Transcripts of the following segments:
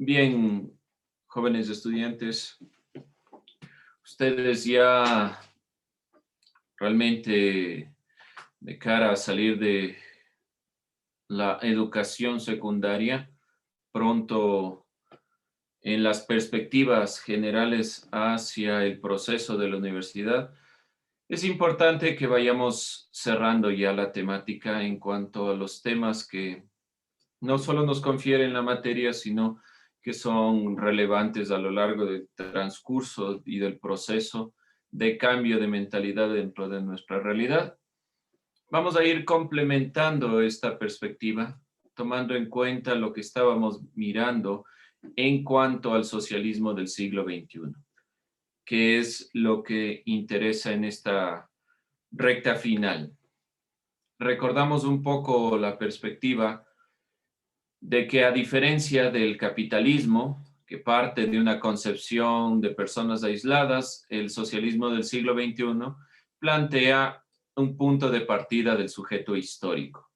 Bien, jóvenes estudiantes, ustedes ya realmente de cara a salir de la educación secundaria, pronto en las perspectivas generales hacia el proceso de la universidad, es importante que vayamos cerrando ya la temática en cuanto a los temas que no solo nos confieren la materia, sino que son relevantes a lo largo del transcurso y del proceso de cambio de mentalidad dentro de nuestra realidad. Vamos a ir complementando esta perspectiva, tomando en cuenta lo que estábamos mirando en cuanto al socialismo del siglo XXI, que es lo que interesa en esta recta final. Recordamos un poco la perspectiva de que a diferencia del capitalismo, que parte de una concepción de personas aisladas, el socialismo del siglo XXI plantea un punto de partida del sujeto histórico.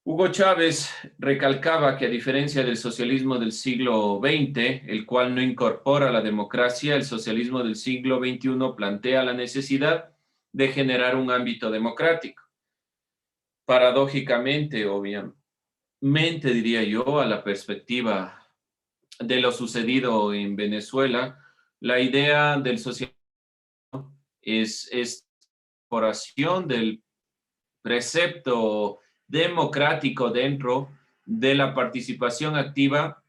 Hugo Chávez recalcaba que a diferencia del socialismo del siglo XX, el cual no incorpora la democracia, el socialismo del siglo XXI plantea la necesidad de generar un ámbito democrático. Paradójicamente, obviamente, diría yo, a la perspectiva de lo sucedido en Venezuela, la idea del socialismo es incorporación del precepto democrático dentro de la participación activa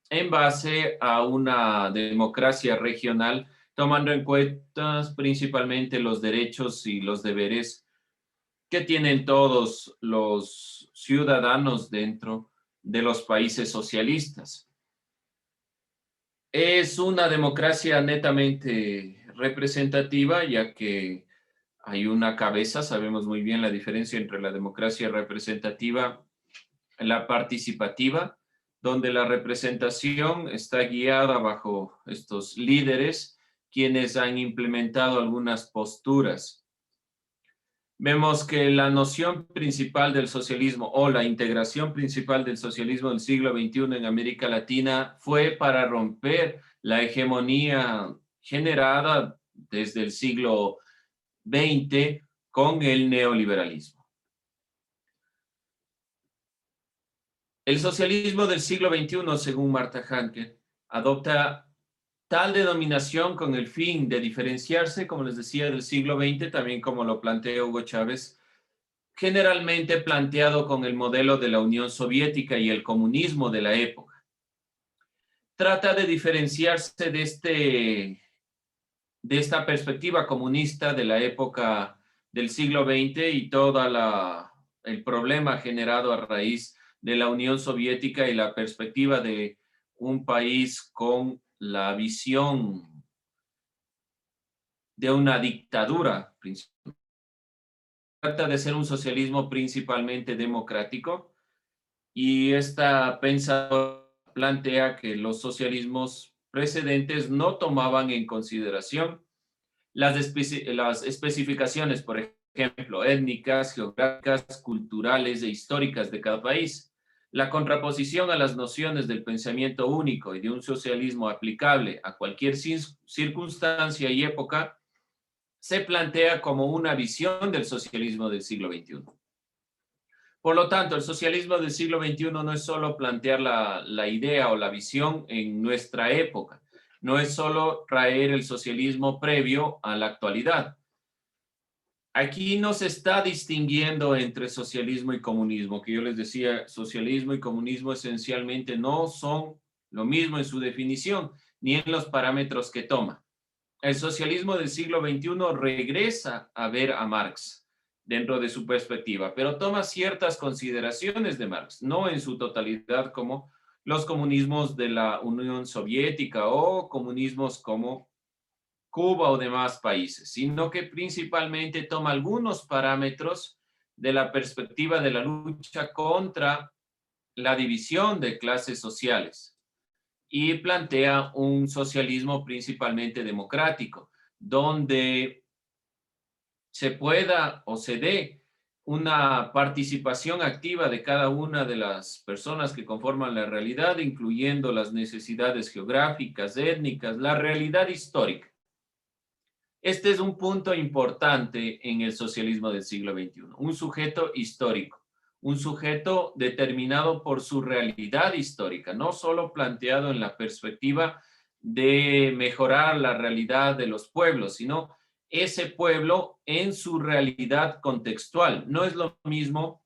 en base a una democracia regional, tomando en cuenta principalmente los derechos y los deberes que tienen todos los ciudadanos dentro de los países socialistas. Es una democracia netamente representativa, ya que hay una cabeza, sabemos muy bien la diferencia entre la democracia representativa y la participativa, donde la representación está guiada bajo estos líderes, quienes han implementado algunas posturas. Vemos que la noción principal del socialismo o la integración principal del socialismo del siglo XXI en América Latina fue para romper la hegemonía generada desde el siglo XX con el neoliberalismo. El socialismo del siglo XXI, según Marta Hanke, adopta tal denominación con el fin de diferenciarse, como les decía, del siglo XX, también como lo plantea Hugo Chávez, generalmente planteado con el modelo de la Unión Soviética y el comunismo de la época. Trata de diferenciarse de esta perspectiva comunista de la época del siglo XX y todo el problema generado a raíz de la Unión Soviética y la perspectiva de un país con la visión de una dictadura. Trata de ser un socialismo principalmente democrático y esta pensadora plantea que los socialismos precedentes no tomaban en consideración las especificaciones, por ejemplo, étnicas, geográficas, culturales e históricas de cada país. La contraposición a las nociones del pensamiento único y de un socialismo aplicable a cualquier circunstancia y época se plantea como una visión del socialismo del siglo XXI. Por lo tanto, el socialismo del siglo XXI no es solo plantear la idea o la visión en nuestra época, no es solo traer el socialismo previo a la actualidad. Aquí no se está distinguiendo entre socialismo y comunismo, que yo les decía, socialismo y comunismo esencialmente no son lo mismo en su definición, ni en los parámetros que toma. El socialismo del siglo XXI regresa a ver a Marx dentro de su perspectiva, pero toma ciertas consideraciones de Marx, no en su totalidad como los comunismos de la Unión Soviética o comunismos como Cuba o demás países, sino que principalmente toma algunos parámetros de la perspectiva de la lucha contra la división de clases sociales y plantea un socialismo principalmente democrático, donde se pueda o se dé una participación activa de cada una de las personas que conforman la realidad, incluyendo las necesidades geográficas, étnicas, la realidad histórica. Este es un punto importante en el socialismo del siglo XXI. Un sujeto histórico, un sujeto determinado por su realidad histórica, no solo planteado en la perspectiva de mejorar la realidad de los pueblos, sino ese pueblo en su realidad contextual. No es lo mismo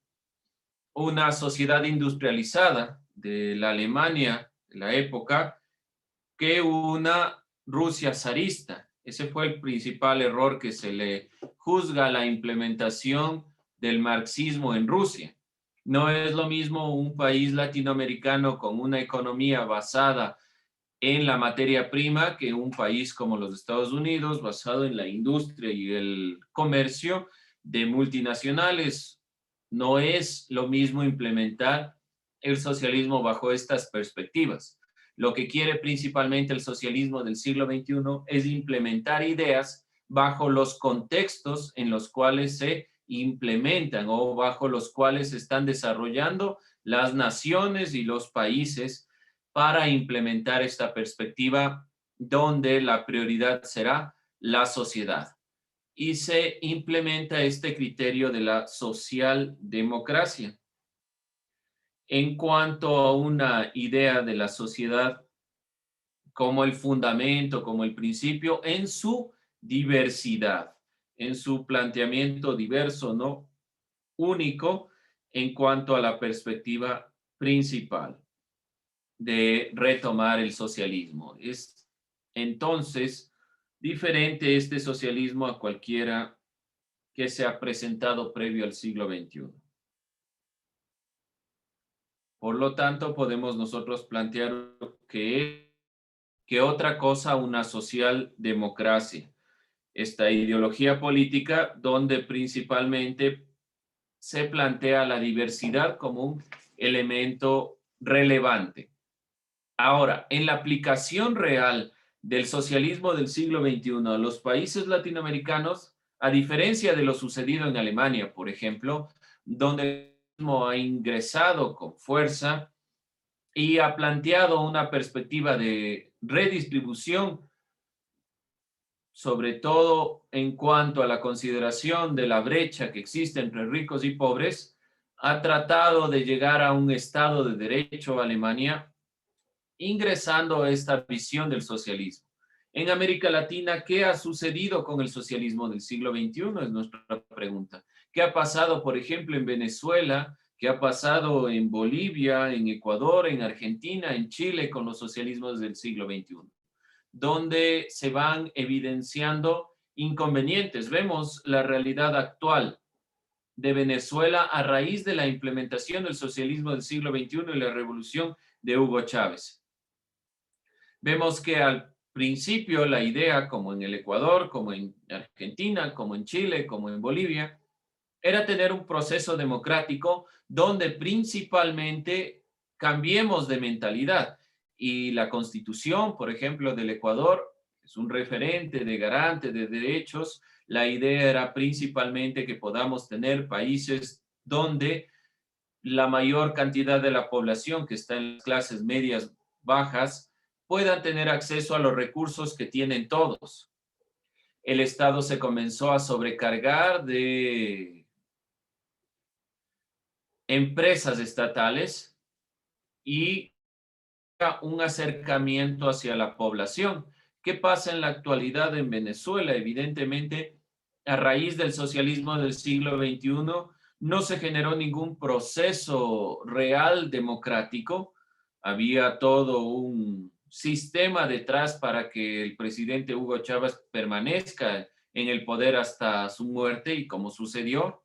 una sociedad industrializada de la Alemania de la época que una Rusia zarista. Ese fue el principal error que se le juzga a la implementación del marxismo en Rusia. No es lo mismo un país latinoamericano con una economía basada en la materia prima que un país como los Estados Unidos, basado en la industria y el comercio de multinacionales. No es lo mismo implementar el socialismo bajo estas perspectivas. Lo que quiere principalmente el socialismo del siglo XXI es implementar ideas bajo los contextos en los cuales se implementan o bajo los cuales se están desarrollando las naciones y los países para implementar esta perspectiva donde la prioridad será la sociedad. Y se implementa este criterio de la socialdemocracia. En cuanto a una idea de la sociedad como el fundamento, como el principio, en su diversidad, en su planteamiento diverso, no único, en cuanto a la perspectiva principal de retomar el socialismo. Es entonces diferente este socialismo a cualquiera que se ha presentado previo al siglo XXI. Por lo tanto, podemos nosotros plantear que otra cosa una socialdemocracia, esta ideología política donde principalmente se plantea la diversidad como un elemento relevante. Ahora, en la aplicación real del socialismo del siglo XXI a los países latinoamericanos, a diferencia de lo sucedido en Alemania, por ejemplo, donde el socialismo ha ingresado con fuerza y ha planteado una perspectiva de redistribución, sobre todo en cuanto a la consideración de la brecha que existe entre ricos y pobres, ha tratado de llegar a un Estado de Derecho Alemania ingresando a esta visión del socialismo. En América Latina, ¿qué ha sucedido con el socialismo del siglo XXI? Es nuestra pregunta. ¿Qué ha pasado, por ejemplo, en Venezuela? ¿Qué ha pasado en Bolivia, en Ecuador, en Argentina, en Chile con los socialismos del siglo XXI? Donde se van evidenciando inconvenientes. Vemos la realidad actual de Venezuela a raíz de la implementación del socialismo del siglo XXI y la revolución de Hugo Chávez. Vemos que al principio la idea, como en el Ecuador, como en Argentina, como en Chile, como en Bolivia, era tener un proceso democrático donde principalmente cambiemos de mentalidad. Y la Constitución, por ejemplo, del Ecuador, es un referente de garante de derechos. La idea era principalmente que podamos tener países donde la mayor cantidad de la población que está en las clases medias bajas puedan tener acceso a los recursos que tienen todos. El Estado se comenzó a sobrecargar de empresas estatales y un acercamiento hacia la población. ¿Qué pasa en la actualidad en Venezuela? Evidentemente, a raíz del socialismo del siglo XXI, no se generó ningún proceso real democrático. Había todo un sistema detrás para que el presidente Hugo Chávez permanezca en el poder hasta su muerte y como sucedió.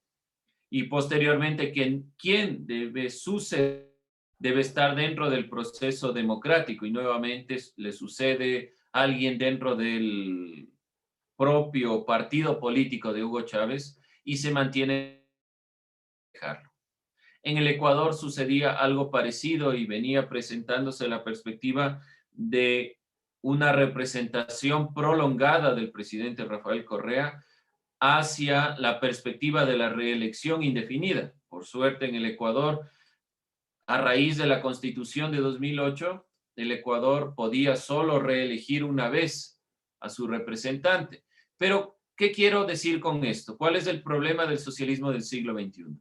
Y posteriormente, ¿quién debe suceder? Debe estar dentro del proceso democrático y nuevamente le sucede a alguien dentro del propio partido político de Hugo Chávez y se mantiene dejarlo. En el Ecuador sucedía algo parecido y venía presentándose la perspectiva de una representación prolongada del presidente Rafael Correa hacia la perspectiva de la reelección indefinida. Por suerte, en el Ecuador, a raíz de la Constitución de 2008, el Ecuador podía solo reelegir una vez a su representante. Pero, ¿qué quiero decir con esto? ¿Cuál es el problema del socialismo del siglo XXI?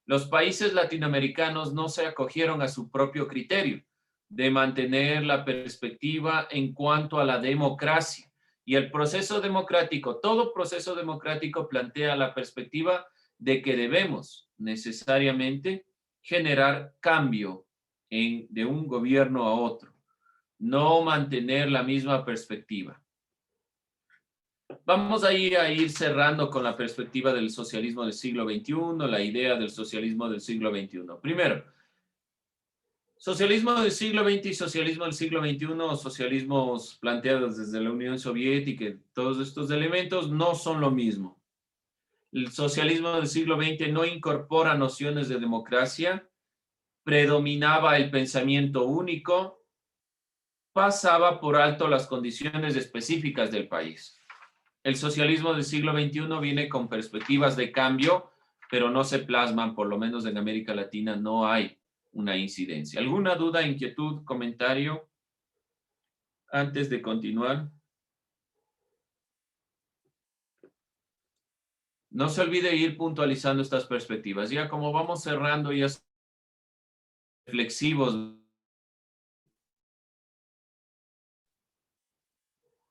Los países latinoamericanos no se acogieron a su propio criterio de mantener la perspectiva en cuanto a la democracia. Y el proceso democrático, todo proceso democrático plantea la perspectiva de que debemos necesariamente generar cambio de un gobierno a otro, no mantener la misma perspectiva. Vamos a ir cerrando con la perspectiva del socialismo del siglo XXI, la idea del socialismo del siglo XXI. Primero, socialismo del siglo XX y socialismo del siglo XXI, socialismos planteados desde la Unión Soviética, todos estos elementos no son lo mismo. El socialismo del siglo XX no incorpora nociones de democracia, predominaba el pensamiento único, pasaba por alto las condiciones específicas del país. El socialismo del siglo XXI viene con perspectivas de cambio, pero no se plasman, por lo menos en América Latina, no hay una incidencia. ¿Alguna duda, inquietud, comentario antes de continuar? No se olvide ir puntualizando estas perspectivas. Ya como vamos cerrando, ya reflexivos,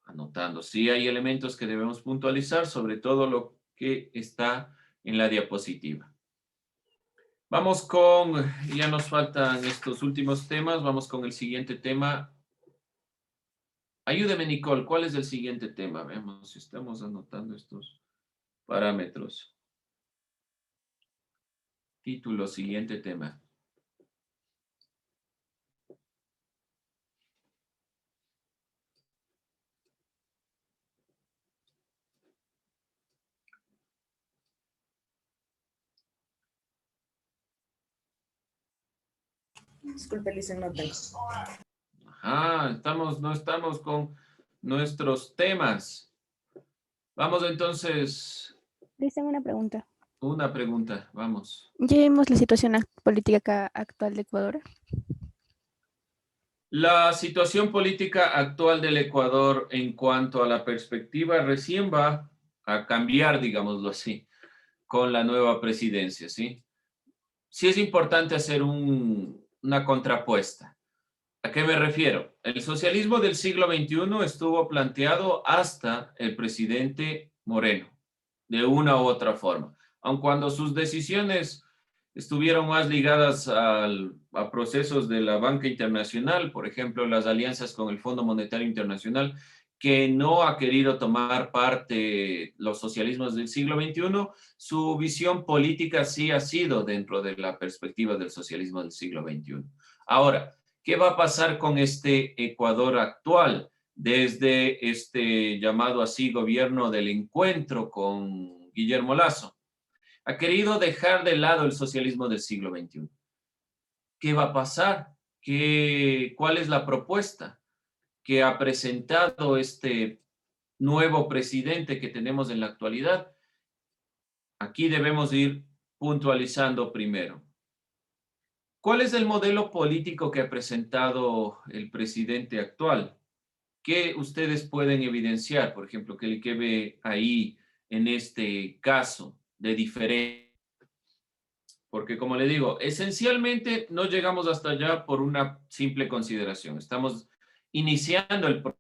anotando. Sí hay elementos que debemos puntualizar, sobre todo lo que está en la diapositiva. Vamos con, ya nos faltan estos últimos temas, vamos con el siguiente tema. Ayúdeme, Nicole, ¿cuál es el siguiente tema? Veamos si estamos anotando estos parámetros. Título, siguiente tema. Disculpe, Luis, no tengo. Ajá, no estamos con nuestros temas. Vamos entonces, Les tengo una pregunta. una pregunta, vamos. Ya vimos la situación política actual de Ecuador. La situación política actual del Ecuador en cuanto a la perspectiva recién va a cambiar, digámoslo así, con la nueva presidencia, ¿sí? Sí es importante hacer una contrapuesta. ¿A qué me refiero? El socialismo del siglo XXI estuvo planteado hasta el presidente Moreno, de una u otra forma, aun cuando sus decisiones estuvieron más ligadas a procesos de la banca internacional, por ejemplo, las alianzas con el Fondo Monetario Internacional, que no ha querido tomar parte los socialismos del siglo XXI, su visión política sí ha sido dentro de la perspectiva del socialismo del siglo XXI. Ahora, ¿qué va a pasar con este Ecuador actual desde este llamado así gobierno del encuentro con Guillermo Lasso? Ha querido dejar de lado el socialismo del siglo XXI. ¿Qué va a pasar? ¿Cuál es la propuesta que ha presentado este nuevo presidente que tenemos en la actualidad? Aquí debemos ir puntualizando primero. ¿Cuál es el modelo político que ha presentado el presidente actual? ¿Qué ustedes pueden evidenciar, por ejemplo, que ve ahí en este caso de diferencia? Porque como le digo, esencialmente no llegamos hasta allá por una simple consideración. Estamos iniciando el proceso.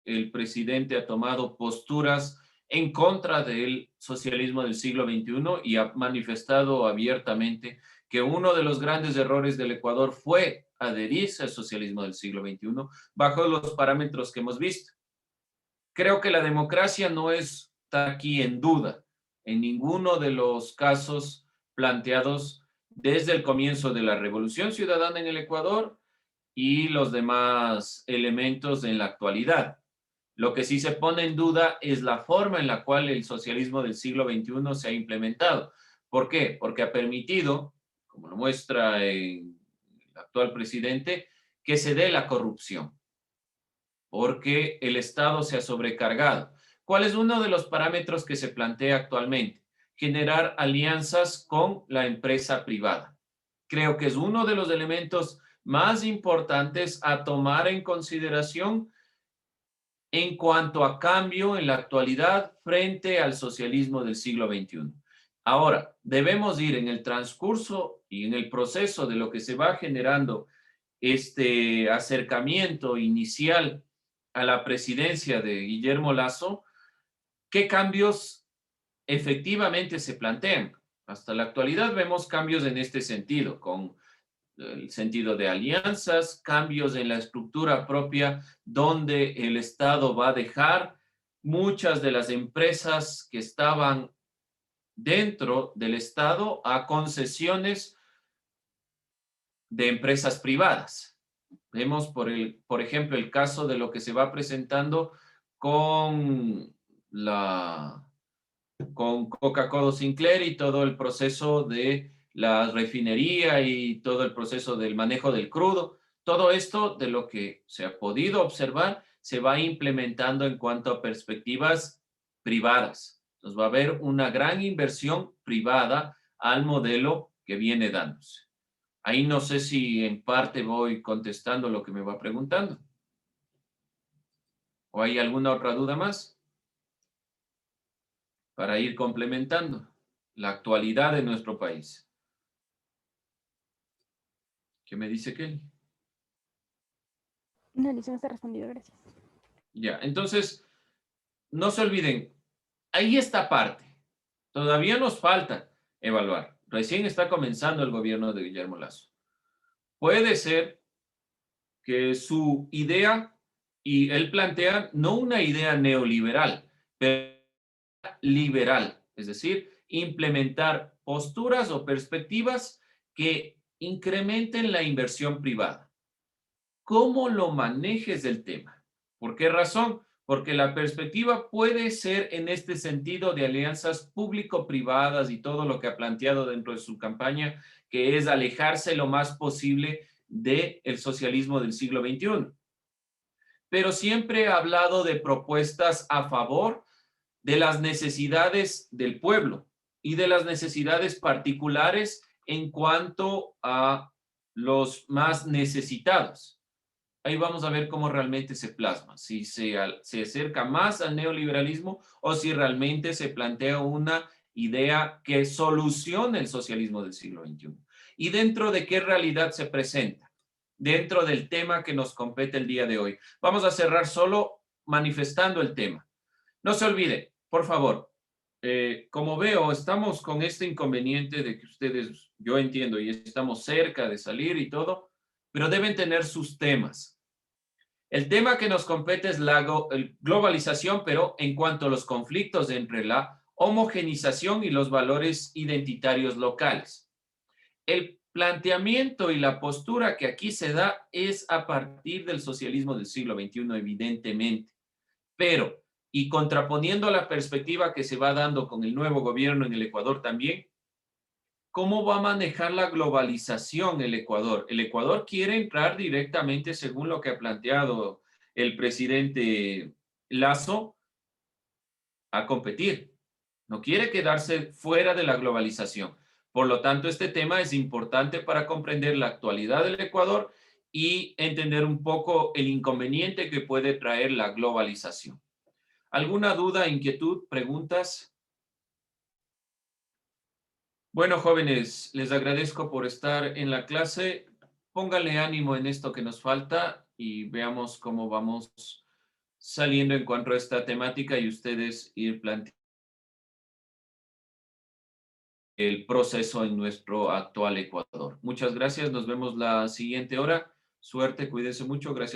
El presidente ha tomado posturas en contra del socialismo del siglo XXI y ha manifestado abiertamente que uno de los grandes errores del Ecuador fue adherirse al socialismo del siglo XXI bajo los parámetros que hemos visto. Creo que la democracia no está aquí en duda en ninguno de los casos planteados desde el comienzo de la Revolución Ciudadana en el Ecuador y los demás elementos en la actualidad. Lo que sí se pone en duda es la forma en la cual el socialismo del siglo XXI se ha implementado. ¿Por qué? Porque ha permitido, como lo muestra el actual presidente, que se dé la corrupción. porque el Estado se ha sobrecargado. ¿Cuál es uno de los parámetros que se plantea actualmente? Generar alianzas con la empresa privada. Creo que es uno de los elementos más importantes a tomar en consideración en cuanto a cambio en la actualidad frente al socialismo del siglo XXI. Ahora, debemos ir en el transcurso y en el proceso de lo que se va generando este acercamiento inicial a la presidencia de Guillermo Lasso, ¿qué cambios efectivamente se plantean? Hasta la actualidad vemos cambios en este sentido, con el sentido de alianzas, cambios en la estructura propia, donde el Estado va a dejar muchas de las empresas que estaban dentro del Estado a concesiones de empresas privadas. Vemos, por ejemplo, el caso de lo que se va presentando con con Coca-Cola Sinclair y todo el proceso de la refinería y todo el proceso del manejo del crudo. Todo esto, de lo que se ha podido observar, se va implementando en cuanto a perspectivas privadas. Entonces va a haber una gran inversión privada al modelo que viene dándose. Ahí no sé si en parte voy contestando lo que me va preguntando. ¿O hay alguna otra duda más? Para ir complementando la actualidad de nuestro país. ¿Qué me dice Kelly? No, licencia está respondido, gracias. Ya, entonces, no se olviden, ahí está parte. Todavía nos falta evaluar. Recién está comenzando el gobierno de Guillermo Lasso. Puede ser que su idea, y él plantea no una idea neoliberal, pero liberal, es decir, implementar posturas o perspectivas que incrementen la inversión privada. ¿Cómo lo manejes el tema? ¿Por qué razón? Porque la perspectiva puede ser en este sentido de alianzas público-privadas y todo lo que ha planteado dentro de su campaña, que es alejarse lo más posible del socialismo del siglo XXI. Pero siempre ha hablado de propuestas a favor de las necesidades del pueblo y de las necesidades particulares en cuanto a los más necesitados. Ahí vamos a ver cómo realmente se plasma, si se acerca más al neoliberalismo o si realmente se plantea una idea que solucione el socialismo del siglo XXI. ¿Y dentro de qué realidad se presenta? Dentro del tema que nos compete el día de hoy. Vamos a cerrar solo manifestando el tema. No se olvide, por favor, como veo, estamos con este inconveniente de que ustedes, yo entiendo, y estamos cerca de salir y todo, pero deben tener sus temas. El tema que nos compete es la globalización, pero en cuanto a los conflictos entre la homogenización y los valores identitarios locales. El planteamiento y la postura que aquí se da es a partir del socialismo del siglo XXI, evidentemente, pero, y contraponiendo la perspectiva que se va dando con el nuevo gobierno en el Ecuador también, ¿cómo va a manejar la globalización el Ecuador? El Ecuador quiere entrar directamente, según lo que ha planteado el presidente Lasso, a competir. No quiere quedarse fuera de la globalización. Por lo tanto, este tema es importante para comprender la actualidad del Ecuador y entender un poco el inconveniente que puede traer la globalización. ¿Alguna duda, inquietud, preguntas? Bueno, jóvenes, les agradezco por estar en la clase. Pónganle ánimo en esto que nos falta y veamos cómo vamos saliendo en cuanto a esta temática y ustedes ir planteando el proceso en nuestro actual Ecuador. Muchas gracias. Nos vemos la siguiente hora. Suerte, cuídense mucho. Gracias.